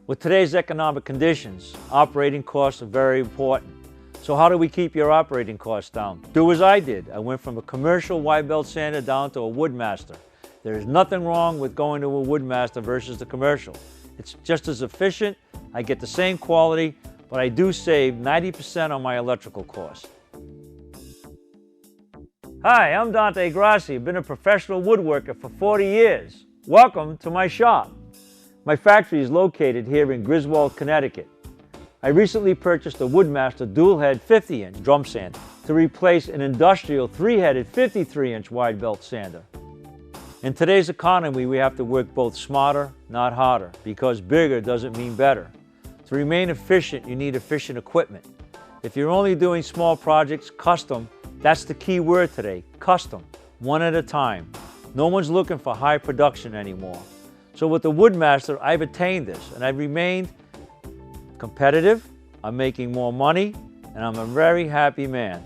With today's economic conditions, operating costs are very important. So how do we keep your operating costs down? Do as I did. I went from a commercial wide belt sander down to a Woodmaster. There is nothing wrong with going to a Woodmaster versus the commercial. It's just as efficient, I get the same quality, but I do save 90% on my electrical costs. Hi, I'm Dante Grassi. I've been a professional woodworker for 40 years. Welcome to my shop. My factory is located here in Griswold, Connecticut. I recently purchased a Woodmaster dual-head 50-inch drum sander to replace an industrial 3-headed 53-inch wide belt sander. In today's economy, we have to work both smarter, not harder, because bigger doesn't mean better. To remain efficient, you need efficient equipment. If you're only doing small projects, custom, that's the key word today, custom, one at a time. No one's looking for high production anymore. So with the Woodmaster, I've attained this, and I've remained competitive, I'm making more money, and I'm a very happy man.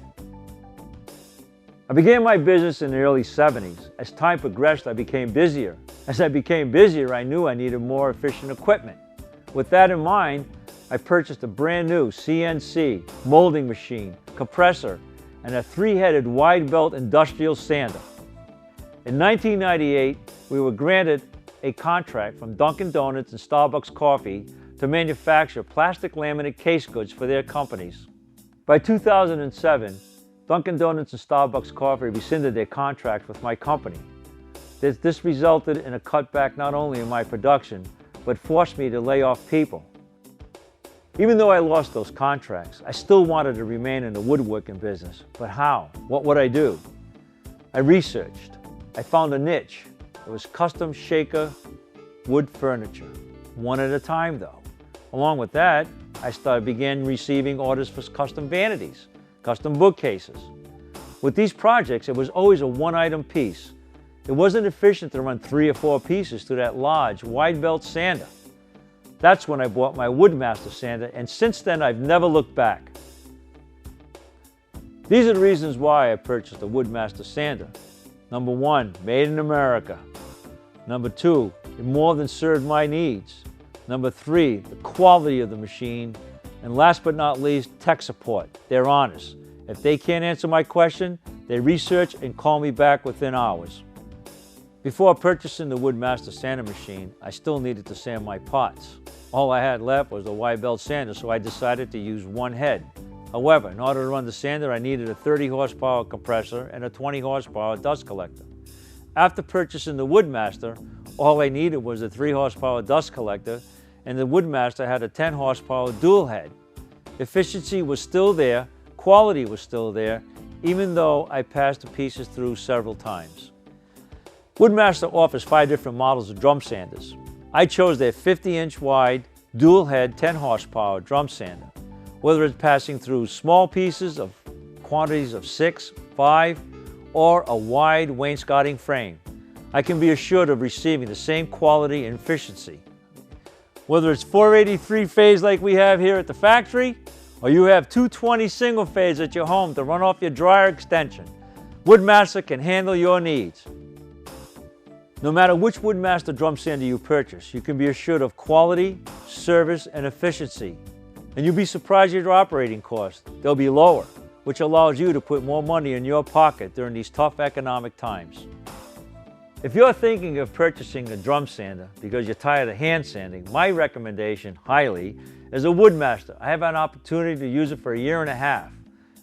I began my business in the early 70s. As time progressed, I became busier. As I became busier, I knew I needed more efficient equipment. With that in mind, I purchased a brand new CNC molding machine, compressor, and a 3-headed wide belt industrial sander. In 1998, we were granted a contract from Dunkin' Donuts and Starbucks Coffee to manufacture plastic laminate case goods for their companies. By 2007, Dunkin' Donuts and Starbucks Coffee rescinded their contract with my company. This resulted in a cutback not only in my production, but forced me to lay off people. Even though I lost those contracts, I still wanted to remain in the woodworking business. But how? What would I do? I researched. I found a niche. It was custom shaker wood furniture. One at a time though. Along with that, I began receiving orders for custom vanities, custom bookcases. With these projects, it was always a one-item piece. It wasn't efficient to run 3 or 4 pieces through that large wide belt sander. That's when I bought my Woodmaster sander, and since then I've never looked back. These are the reasons why I purchased a Woodmaster sander. Number 1, made in America. Number 2, it more than served my needs. Number 3, the quality of the machine. And last but not least, tech support. They're honest. If they can't answer my question, they research and call me back within hours. Before purchasing the Woodmaster sander machine, I still needed to sand my pots. All I had left was the wide belt sander, so I decided to use one head. However, in order to run the sander, I needed a 30 horsepower compressor and a 20 horsepower dust collector. After purchasing the Woodmaster, all I needed was a 3 horsepower dust collector, and the Woodmaster had a 10 horsepower dual head. Efficiency was still there, quality was still there, even though I passed the pieces through several times. Woodmaster offers 5 different models of drum sanders. I chose their 50-inch wide, dual head 10 horsepower drum sander. Whether it's passing through small pieces of quantities of 6, 5, or a wide wainscoting frame, I can be assured of receiving the same quality and efficiency. Whether it's 483 phase like we have here at the factory, or you have 220 single phase at your home to run off your dryer extension, Woodmaster can handle your needs. No matter which Woodmaster drum sander you purchase, you can be assured of quality, service, and efficiency. And you'll be surprised at your operating costs. They'll be lower, which allows you to put more money in your pocket during these tough economic times. If you're thinking of purchasing a drum sander because you're tired of hand sanding, my recommendation, highly, is a Woodmaster. I have an opportunity to use it for 1.5 years.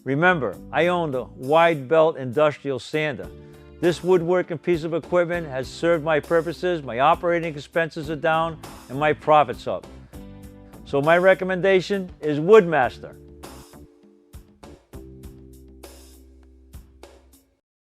Remember, I owned a wide belt industrial sander. This woodworking piece of equipment has served my purposes, my operating expenses are down, and my profits up. So my recommendation is Woodmaster.